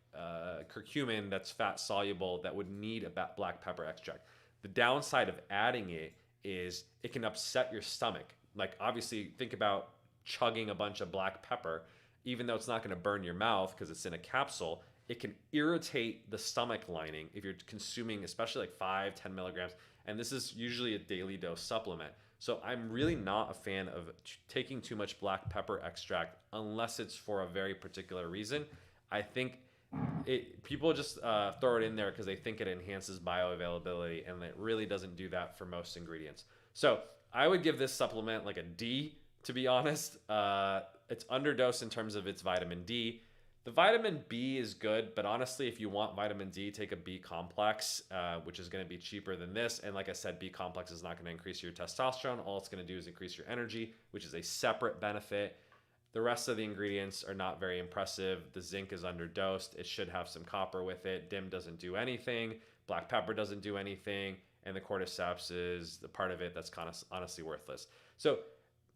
curcumin that's fat soluble that would need a black pepper extract. The downside of adding it is it can upset your stomach. Like, obviously, think about chugging a bunch of black pepper. Even though it's not going to burn your mouth because it's in a capsule, it can irritate the stomach lining if you're consuming, especially like 5-10 milligrams. And this is usually a daily dose supplement. So I'm really not a fan of taking too much black pepper extract unless it's for a very particular reason. I think people just throw it in there because they think it enhances bioavailability, and it really doesn't do that for most ingredients. So I would give this supplement like a D, to be honest. It's underdosed in terms of its vitamin D. The vitamin B is good, but honestly, if you want vitamin D, take a B complex, which is going to be cheaper than this. And like I said, B complex is not going to increase your testosterone. All it's going to do is increase your energy, which is a separate benefit. The rest of the ingredients are not very impressive. The zinc is underdosed. It should have some copper with it. DIM doesn't do anything. Black pepper doesn't do anything. And the cordyceps is the part of it that's kind of honestly worthless. So,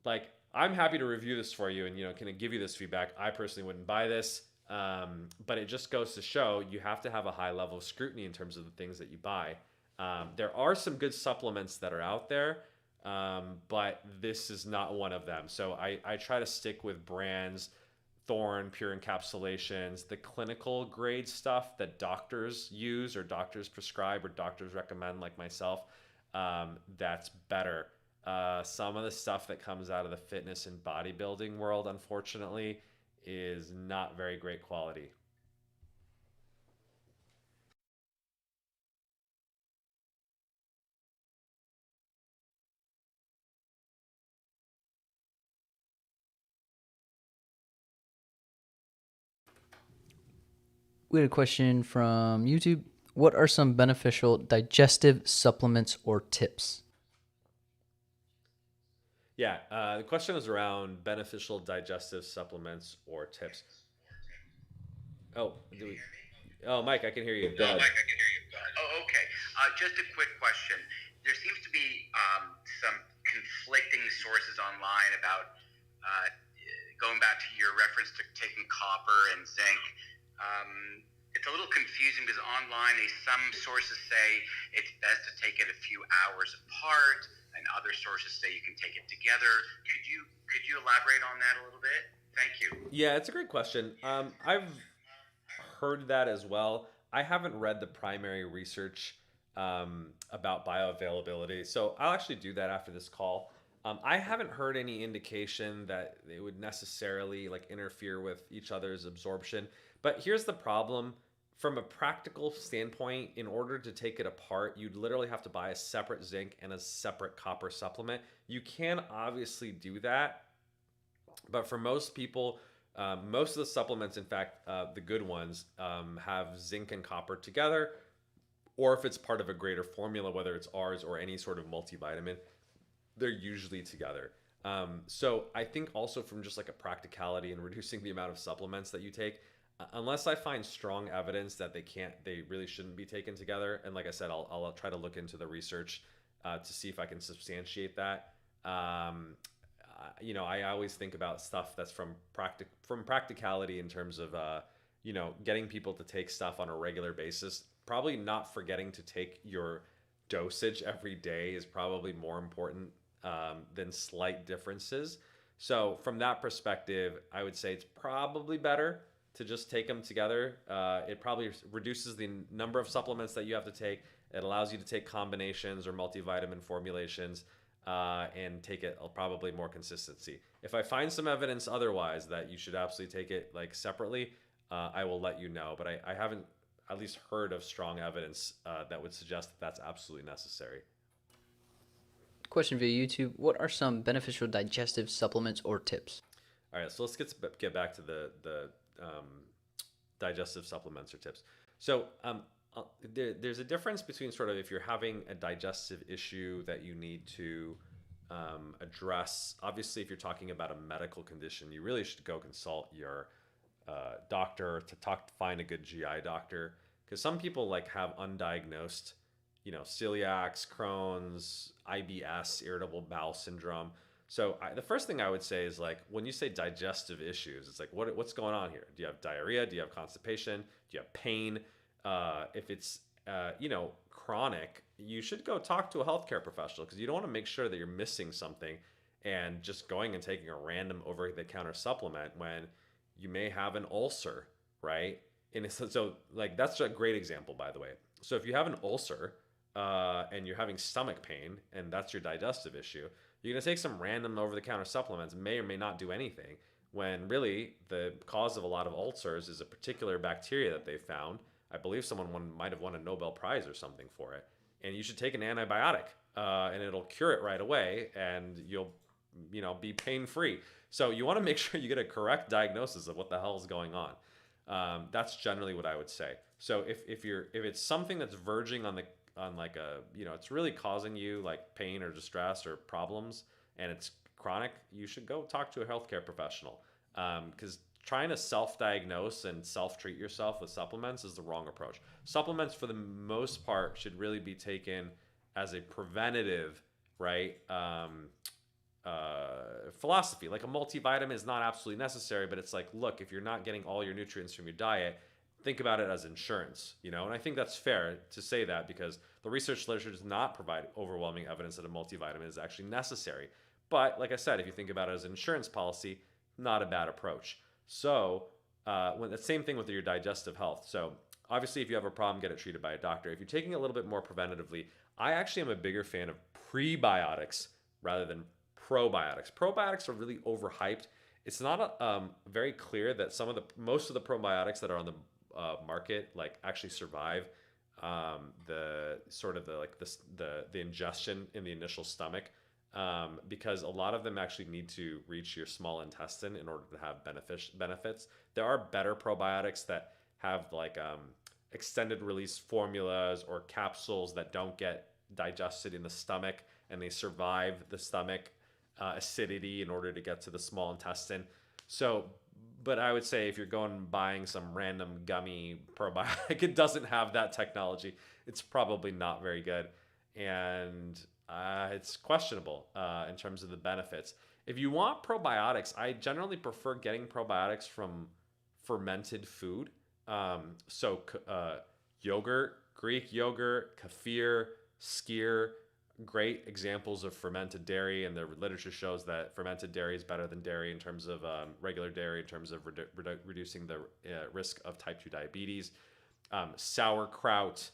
like, I'm happy to review this for you and, kind of give you this feedback. I personally wouldn't buy this. But it just goes to show you have to have a high level of scrutiny in terms of the things that you buy. There are some good supplements that are out there, but this is not one of them. So I try to stick with brands, Thorne, Pure Encapsulations, the clinical grade stuff that doctors use or doctors prescribe or doctors recommend, like myself. That's better. Some of the stuff that comes out of the fitness and bodybuilding world, unfortunately, is not very great quality. We had a question from YouTube. What are some beneficial digestive supplements or tips? Yeah, the question was around beneficial digestive supplements or tips. Oh, do we? Oh, Mike, I can hear you. Go Oh, ahead. Mike, I can hear you. Go ahead. Oh, okay. Just a quick question. There seems to be some conflicting sources online about going back to your reference to taking copper and zinc. It's a little confusing because online some sources say it's best to take it a few hours apart, and other sources say you can take it together. Could you elaborate on that a little bit? Thank you. Yeah, it's a great question. I've heard that as well. I haven't read the primary research about bioavailability, so I'll actually do that after this call. I haven't heard any indication that it would necessarily like interfere with each other's absorption. But here's the problem. From a practical standpoint, in order to take it apart, you'd literally have to buy a separate zinc and a separate copper supplement. You can obviously do that, but for most people, most of the supplements, in fact, the good ones, have zinc and copper together, or if it's part of a greater formula, whether it's ours or any sort of multivitamin, they're usually together. So I think also from just like a practicality and reducing the amount of supplements that you take, unless I find strong evidence that they really shouldn't be taken together. And like I said, I'll try to look into the research to see if I can substantiate that. I always think about stuff that's from practicality in terms of getting people to take stuff on a regular basis. Probably not forgetting to take your dosage every day is probably more important than slight differences. So from that perspective, I would say it's probably better to just take them together. It probably reduces the number of supplements that you have to take. It allows you to take combinations or multivitamin formulations and take it probably more consistency. If I find some evidence otherwise that you should absolutely take it like separately, I will let you know. But I haven't at least heard of strong evidence that would suggest that that's absolutely necessary. Question via YouTube. What are some beneficial digestive supplements or tips? All right, so let's get back to the digestive supplements or tips. So there's a difference between sort of if you're having a digestive issue that you need to address, obviously, if you're talking about a medical condition, you really should go consult your doctor to find a good GI doctor, because some people like have undiagnosed, celiacs, Crohn's, IBS, irritable bowel syndrome. So the first thing I would say is, like, when you say digestive issues, it's like, what's going on here? Do you have diarrhea? Do you have constipation? Do you have pain? If it's chronic, you should go talk to a healthcare professional, because you don't want to make sure that you're missing something and just going and taking a random over-the-counter supplement when you may have an ulcer, right? And so like, that's a great example, by the way. So if you have an ulcer and you're having stomach pain and that's your digestive issue, you're going to take some random over-the-counter supplements, may or may not do anything, when really the cause of a lot of ulcers is a particular bacteria that they found. I believe someone might have won a Nobel Prize or something for it. And you should take an antibiotic and it'll cure it right away, and you'll be pain-free. So you want to make sure you get a correct diagnosis of what the hell is going on. That's generally what I would say. So if it's something that's verging on like a, it's really causing you like pain or distress or problems, and it's chronic, you should go talk to a healthcare professional. Because trying to self-diagnose and self-treat yourself with supplements is the wrong approach. Supplements, for the most part, should really be taken as a preventative, right? Philosophy. Like, a multivitamin is not absolutely necessary, but it's like, look, if you're not getting all your nutrients from your diet, think about it as insurance, And I think that's fair to say that, because the research literature does not provide overwhelming evidence that a multivitamin is actually necessary. But like I said, if you think about it as an insurance policy, not a bad approach. So the same thing with your digestive health. So obviously, if you have a problem, get it treated by a doctor. If you're taking it a little bit more preventatively, I actually am a bigger fan of prebiotics rather than probiotics. Probiotics are really overhyped. It's not very clear that most of the probiotics that are on the market like actually survive the ingestion in the initial stomach. Because a lot of them actually need to reach your small intestine in order to have benefits. There are better probiotics that have like extended release formulas or capsules that don't get digested in the stomach, and they survive the stomach acidity in order to get to the small intestine. So, but I would say if you're going and buying some random gummy probiotic, it doesn't have that technology. It's probably not very good. And it's questionable in terms of the benefits. If you want probiotics, I generally prefer getting probiotics from fermented food. Yogurt, Greek yogurt, kefir, skyr, great examples of fermented dairy, and the literature shows that fermented dairy is better than dairy in terms of regular dairy, in terms of reducing the risk of type 2 diabetes. Sauerkraut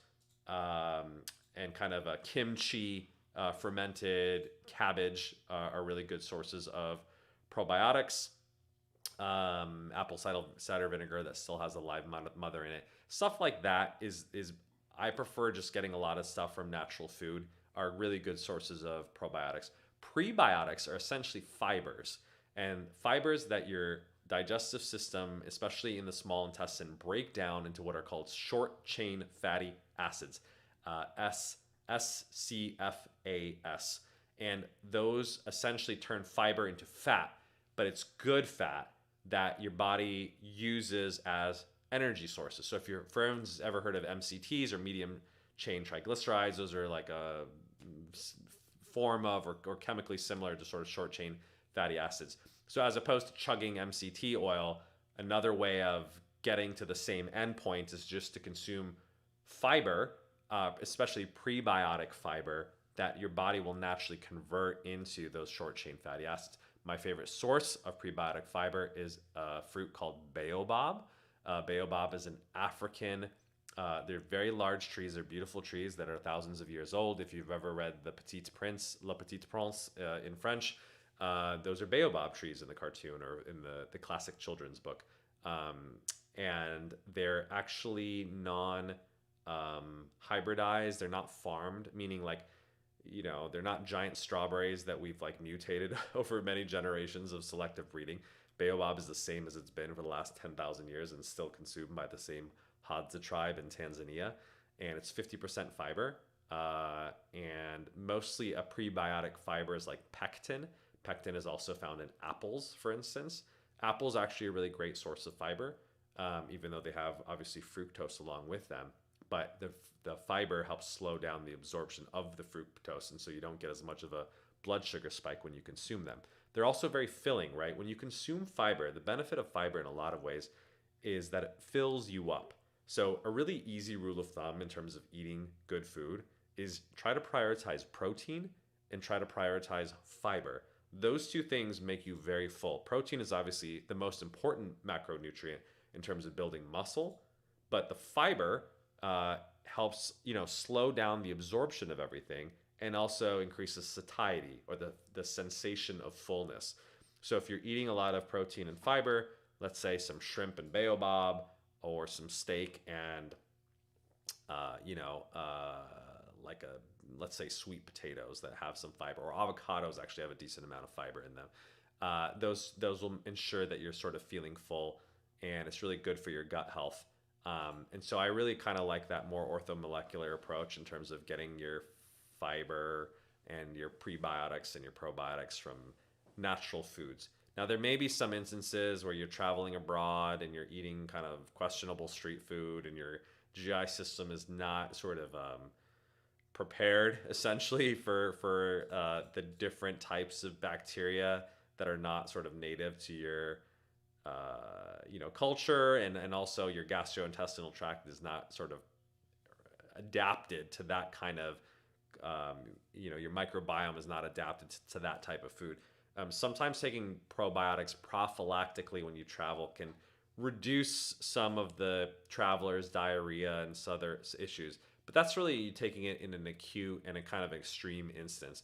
and kind of a kimchi, fermented cabbage are really good sources of probiotics. Apple cider vinegar that still has a live mother in it. Stuff like that is I prefer just getting a lot of stuff from natural food, are really good sources of probiotics. Prebiotics are essentially fibers, and fibers that your digestive system, especially in the small intestine, break down into what are called short chain fatty acids, SCFAS. And those essentially turn fiber into fat, but it's good fat that your body uses as energy sources. So if everyone's ever heard of MCTs, or medium chain triglycerides, those are like a form of or chemically similar to sort of short chain fatty acids. So as opposed to chugging MCT oil, another way of getting to the same endpoint is just to consume fiber, especially prebiotic fiber, that your body will naturally convert into those short chain fatty acids. My favorite source of prebiotic fiber is a fruit called baobab. Baobab is an African, they're very large trees. They're beautiful trees that are thousands of years old. If you've ever read The Petit Prince, Le Petit Prince in French, those are baobab trees in the cartoon or in the classic children's book. And they're actually hybridized. They're not farmed, meaning like, they're not giant strawberries that we've like mutated over many generations of selective breeding. Baobab is the same as it's been for the last 10,000 years and still consumed by the same Hadza tribe in Tanzania. And it's 50% fiber. and mostly a prebiotic fibers like pectin. Pectin is also found in apples, for instance. Apples are actually a really great source of fiber, even though they have obviously fructose along with them. But the fiber helps slow down the absorption of the fructose, and so you don't get as much of a blood sugar spike when you consume them. They're also very filling, right? When you consume fiber, the benefit of fiber in a lot of ways is that it fills you up. So, a really easy rule of thumb in terms of eating good food is try to prioritize protein and try to prioritize fiber. Those two things make you very full. Protein is obviously the most important macronutrient in terms of building muscle, but the fiber helps slow down the absorption of everything and also increases satiety, or the sensation of fullness. So if you're eating a lot of protein and fiber, let's say some shrimp and baobab, or some steak and like let's say sweet potatoes that have some fiber, or avocados actually have a decent amount of fiber in them. Those will ensure that you're sort of feeling full, and it's really good for your gut health. And so I really kind of like that more orthomolecular approach in terms of getting your fiber and your prebiotics and your probiotics from natural foods. Now, there may be some instances where you're traveling abroad and you're eating kind of questionable street food, and your GI system is not sort of prepared essentially for the different types of bacteria that are not sort of native to your culture, and also your gastrointestinal tract is not sort of adapted to that kind of your microbiome is not adapted to that type of food. Sometimes taking probiotics prophylactically when you travel can reduce some of the traveler's diarrhea and some other issues, but that's really taking it in an acute and a kind of extreme instance.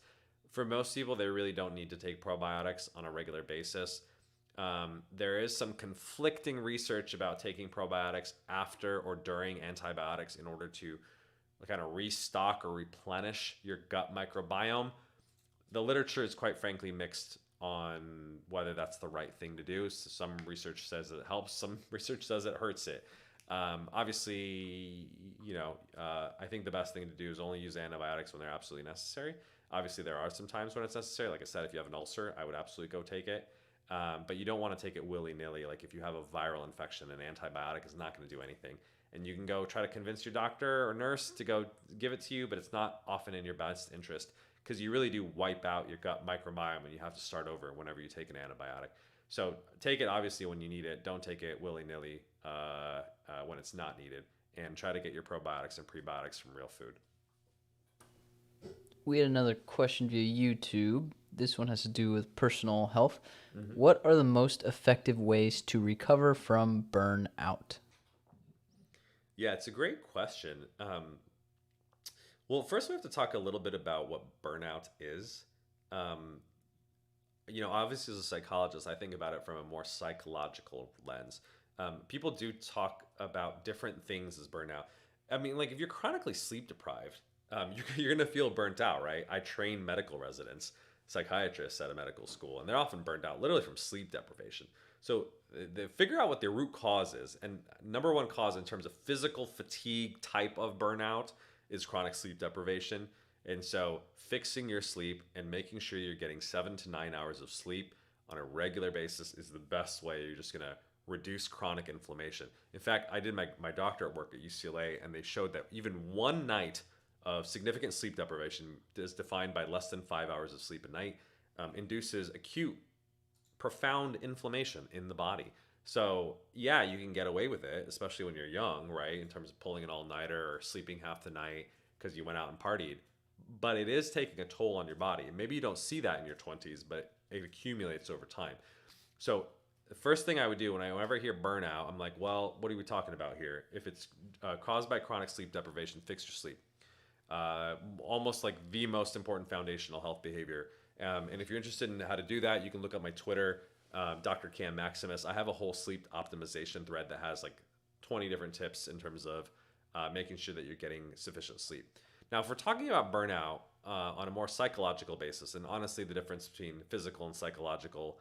For most people, they really don't need to take probiotics on a regular basis. There is some conflicting research about taking probiotics after or during antibiotics in order to kind of restock or replenish your gut microbiome. The literature is quite frankly mixed on whether that's the right thing to do. So some research says it helps, some research says it hurts it. Obviously, I think the best thing to do is only use antibiotics when they're absolutely necessary. Obviously, there are some times when it's necessary. Like I said, if you have an ulcer, I would absolutely go take it. But you don't want to take it willy-nilly. Like if you have a viral infection, an antibiotic is not going to do anything. And you can go try to convince your doctor or nurse to go give it to you, but it's not often in your best interest, because you really do wipe out your gut microbiome and you have to start over whenever you take an antibiotic. So take it obviously when you need it. Don't take it willy-nilly when it's not needed. And try to get your probiotics and prebiotics from real food. We had another question via YouTube. This one has to do with personal health. Mm-hmm. What are the most effective ways to recover from burnout? Yeah, it's a great question. Well, first we have to talk a little bit about what burnout is. Obviously as a psychologist, I think about it from a more psychological lens. People do talk about different things as burnout. I mean, like if you're chronically sleep deprived, you're going to feel burnt out, right? I train medical residents, psychiatrists at a medical school, and they're often burnt out literally from sleep deprivation. So they figure out what their root cause is. And number one cause in terms of physical fatigue type of burnout is chronic sleep deprivation. And so fixing your sleep and making sure you're getting 7 to 9 hours of sleep on a regular basis is the best way. You're just going to reduce chronic inflammation. In fact, I did my doctorate work at UCLA, and they showed that even one night of significant sleep deprivation, is defined by less than 5 hours of sleep a night, induces acute, profound inflammation in the body. So yeah, you can get away with it, especially when you're young, right? In terms of pulling an all-nighter or sleeping half the night because you went out and partied. But it is taking a toll on your body. And maybe you don't see that in your 20s, but it accumulates over time. So the first thing I would do whenever I hear burnout, I'm like, well, what are we talking about here? If it's caused by chronic sleep deprivation, fix your sleep. Almost like the most important foundational health behavior. And if you're interested in how to do that, you can look up my Twitter, Dr. Cam Maximus. I have a whole sleep optimization thread that has like 20 different tips in terms of making sure that you're getting sufficient sleep. Now, if we're talking about burnout on a more psychological basis, and honestly, the difference between physical and psychological,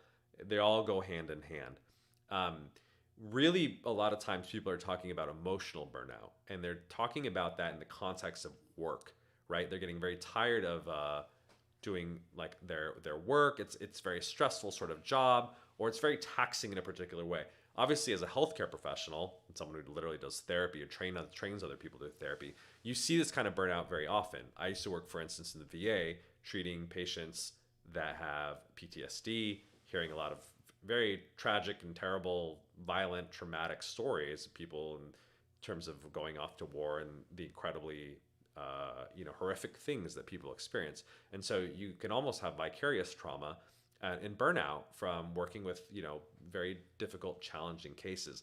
they all go hand in hand. Really, a lot of times people are talking about emotional burnout, and they're talking about that in the context of work, right? They're getting very tired of doing like their work. It's very stressful sort of job, or it's very taxing in a particular way. Obviously, as a healthcare professional and someone who literally does therapy or trains other people to do therapy, you see this kind of burnout very often. I used to work, for instance, in the VA, treating patients that have PTSD, hearing a lot of very tragic and terrible, violent, traumatic stories of people in terms of going off to war and the incredibly horrific things that people experience. And so you can almost have vicarious trauma and burnout from working with, very difficult, challenging cases.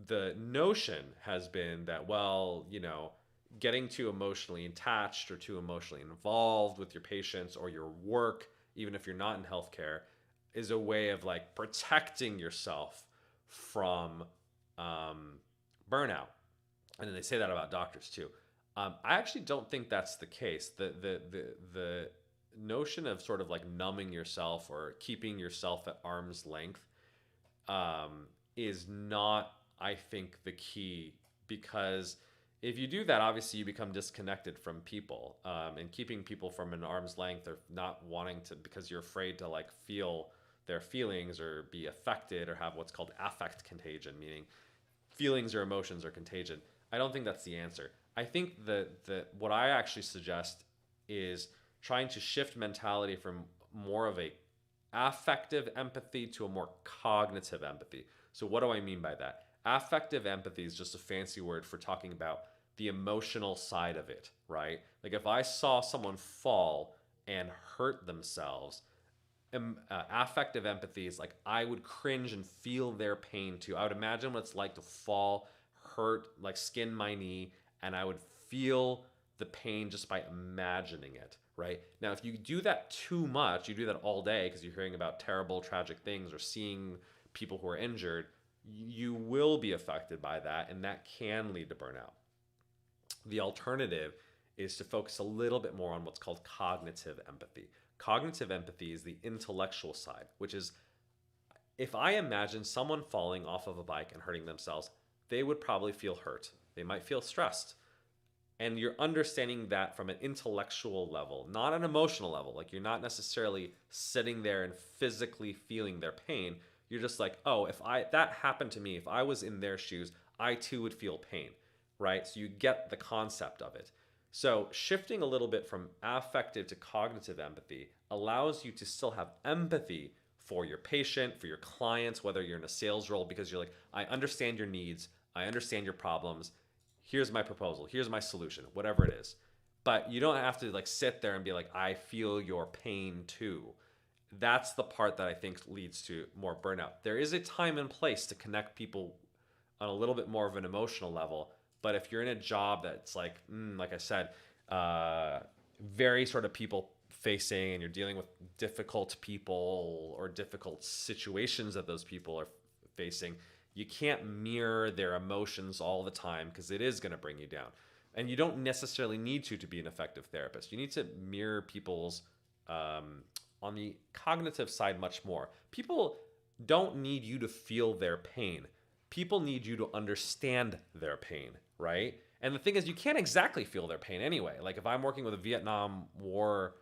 The notion has been that, well, getting too emotionally attached or too emotionally involved with your patients or your work, even if you're not in healthcare, is a way of like protecting yourself from burnout. And then they say that about doctors too. I actually don't think that's the case. The notion of sort of like numbing yourself or keeping yourself at arm's length is not, I think, the key, because if you do that, obviously you become disconnected from people, and keeping people from an arm's length or not wanting to, because you're afraid to like feel their feelings or be affected or have what's called affect contagion, meaning feelings or emotions are contagion. I don't think that's the answer. I think that what I actually suggest is trying to shift mentality from more of a affective empathy to a more cognitive empathy. So what do I mean by that? Affective empathy is just a fancy word for talking about the emotional side of it, right? Like if I saw someone fall and hurt themselves, affective empathy is like I would cringe and feel their pain too. I would imagine what it's like to fall, hurt, like skin my knee, and I would feel the pain just by imagining it, right? Now, if you do that too much, you do that all day because you're hearing about terrible, tragic things or seeing people who are injured, you will be affected by that, and that can lead to burnout. The alternative is to focus a little bit more on what's called cognitive empathy. Cognitive empathy is the intellectual side, which is if I imagine someone falling off of a bike and hurting themselves, they would probably feel hurt. They might feel stressed. And you're understanding that from an intellectual level, not an emotional level. Like you're not necessarily sitting there and physically feeling their pain. You're just like, oh, if that happened to me, if I was in their shoes, I too would feel pain, right? So you get the concept of it. So shifting a little bit from affective to cognitive empathy allows you to still have empathy for your patient, for your clients, whether you're in a sales role, because you're like, I understand your needs, I understand your problems. Here's my proposal, here's my solution, whatever it is. But you don't have to like sit there and be like, I feel your pain too. That's the part that I think leads to more burnout. There is a time and place to connect people on a little bit more of an emotional level. But if you're in a job that's like I said, very sort of people facing, and you're dealing with difficult people or difficult situations that those people are facing, you can't mirror their emotions all the time because it is going to bring you down. And you don't necessarily need to be an effective therapist. You need to mirror people's on the cognitive side much more. People don't need you to feel their pain. People need you to understand their pain, right? And the thing is, you can't exactly feel their pain anyway. Like if I'm working with a Vietnam War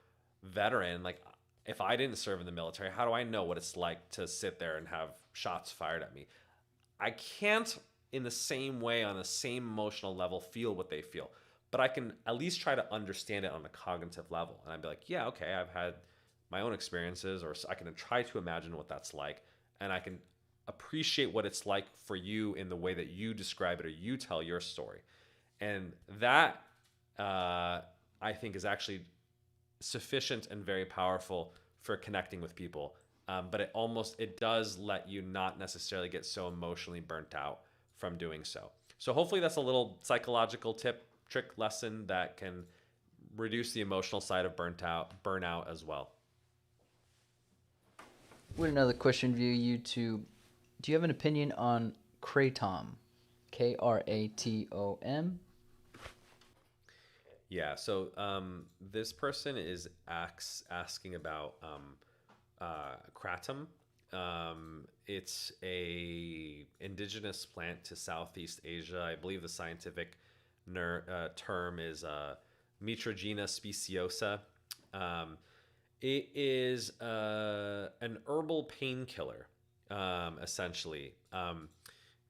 veteran, like if I didn't serve in the military, how do I know what it's like to sit there and have shots fired at me? I can't in the same way, on the same emotional level, feel what they feel. But I can at least try to understand it on a cognitive level. And I'd be like, yeah, okay, I've had my own experiences, or I can try to imagine what that's like. And I can appreciate what it's like for you in the way that you describe it or you tell your story. And that, I think, is actually sufficient and very powerful for connecting with people. But it does let you not necessarily get so emotionally burnt out from doing so. So hopefully that's a little psychological trick lesson that can reduce the emotional side of burnout as well. With another question via YouTube, do you have an opinion on kratom? Kratom. Yeah. So this person is asking about kratom. It's a indigenous plant to Southeast Asia. I believe the scientific term is Mitragina speciosa. It is an herbal painkiller, essentially.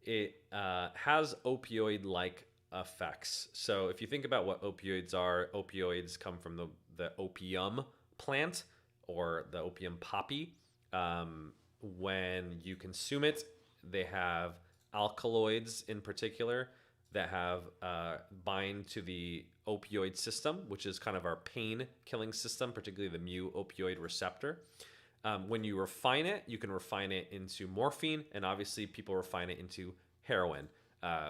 It has opioid-like effects. So if you think about what opioids come from the opium plant or the opium poppy. When you consume it, they have alkaloids in particular that have bind to the opioid system, which is kind of our pain killing system, particularly the mu opioid receptor. When you refine it, you can refine it into morphine, and obviously people refine it into heroin,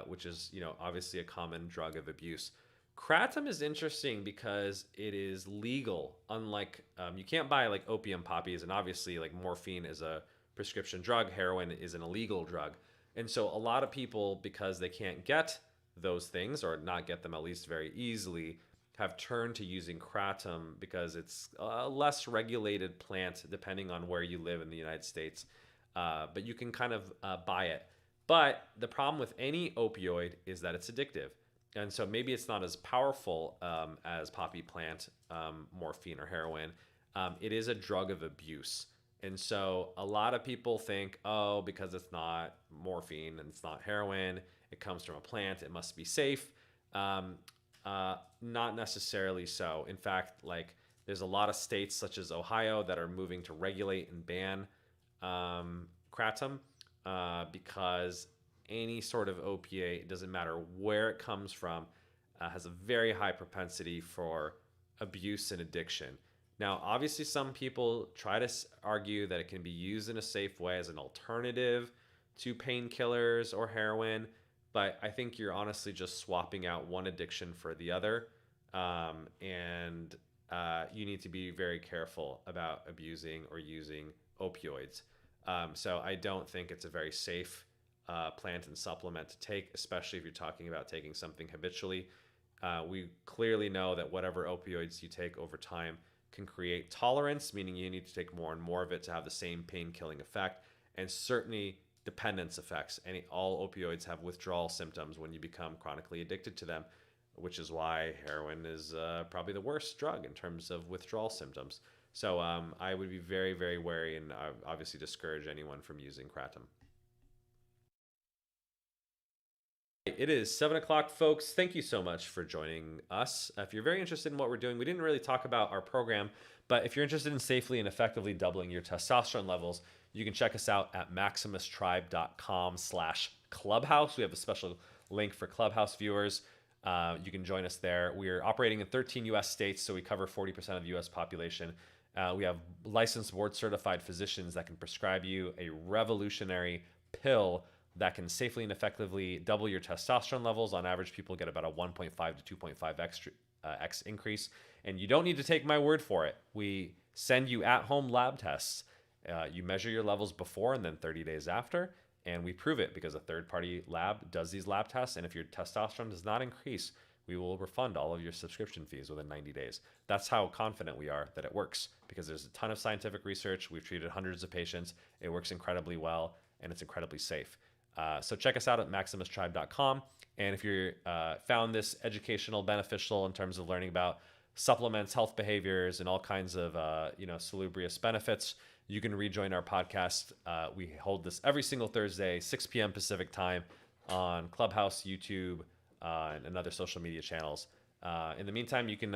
which is, obviously a common drug of abuse. Kratom is interesting because it is legal. Unlike you can't buy like opium poppies, and obviously like morphine is a prescription drug, heroin is an illegal drug, and so a lot of people, because they can't get those things or not get them at least very easily, have turned to using kratom because it's a less regulated plant depending on where you live in the United States. But you can kind of buy it. But the problem with any opioid is that it's addictive. And so maybe it's not as powerful as poppy plant morphine or heroin. It is a drug of abuse. And so a lot of people think, oh, because it's not morphine and it's not heroin, it comes from a plant, it must be safe. Not necessarily so. In fact, like there's a lot of states such as Ohio that are moving to regulate and ban kratom because any sort of opiate, it doesn't matter where it comes from, has a very high propensity for abuse and addiction. Now, obviously, some people try to argue that it can be used in a safe way as an alternative to painkillers or heroin, but I think you're honestly just swapping out one addiction for the other, and you need to be very careful about abusing or using opioids. So I don't think it's a very safe plant and supplement to take, especially if you're talking about taking something habitually. We clearly know that whatever opioids you take over time can create tolerance, meaning you need to take more and more of it to have the same pain-killing effect, and certainly dependence effects. All opioids have withdrawal symptoms when you become chronically addicted to them, which is why heroin is probably the worst drug in terms of withdrawal symptoms. So I would be very, very wary and obviously discourage anyone from using kratom. It is 7 o'clock, folks. Thank you so much for joining us. If you're very interested in what we're doing, we didn't really talk about our program, but if you're interested in safely and effectively doubling your testosterone levels, you can check us out at maximustribe.com/clubhouse. We have a special link for Clubhouse viewers. You can join us there. We're operating in 13 U.S. states, so we cover 40% of the U.S. population. We have licensed board-certified physicians that can prescribe you a revolutionary pill that can safely and effectively double your testosterone levels. On average, people get about a 1.5 to 2.5 x increase. And you don't need to take my word for it. We send you at-home lab tests. You measure your levels before and then 30 days after, and we prove it because a third-party lab does these lab tests. And if your testosterone does not increase, we will refund all of your subscription fees within 90 days. That's how confident we are that it works, because there's a ton of scientific research. We've treated hundreds of patients. It works incredibly well, and it's incredibly safe. So check us out at maximustribe.com. And if you found this educational, beneficial in terms of learning about supplements, health behaviors, and all kinds of salubrious benefits, you can rejoin our podcast. We hold this every single Thursday, 6 p.m. Pacific time on Clubhouse, YouTube, and other social media channels. In the meantime, you can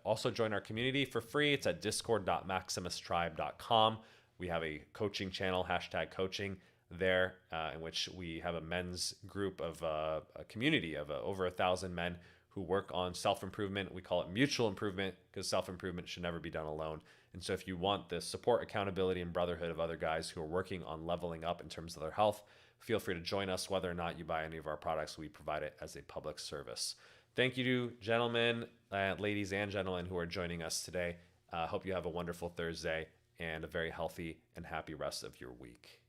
also join our community for free. It's at discord.maximustribe.com. We have a coaching channel, #coaching, there, in which we have a men's group of a community of over 1,000 men who work on self-improvement. We call it mutual improvement because self-improvement should never be done alone. And so if you want the support, accountability, and brotherhood of other guys who are working on leveling up in terms of their health, feel free to join us. Whether or not you buy any of our products, we provide it as a public service. Thank you to gentlemen, ladies and gentlemen who are joining us today. Hope you have a wonderful Thursday and a very healthy and happy rest of your week.